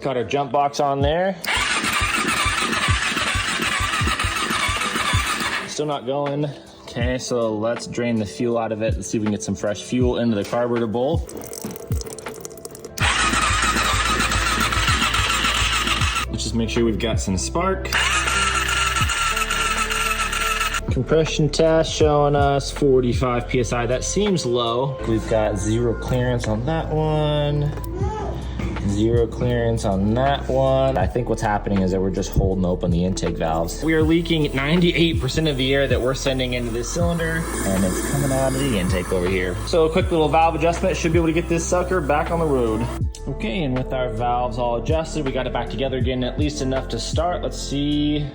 Got our jump box on there. Still not going. Okay, so let's drain the fuel out of it. Let's see if we can get some fresh fuel into the carburetor bowl. Let's just make sure we've got some spark. Compression test showing us 45 PSI. That seems low. We've got 0 clearance on that one. 0 clearance on that one. I think what's happening is that we're just holding open the intake valves. We are leaking 98% of the air that we're sending into this cylinder, and it's coming out of the intake over here. So a quick little valve adjustment should be able to get this sucker back on the road. Okay, and with our valves all adjusted, we got it back together again, at least enough to start. Let's see.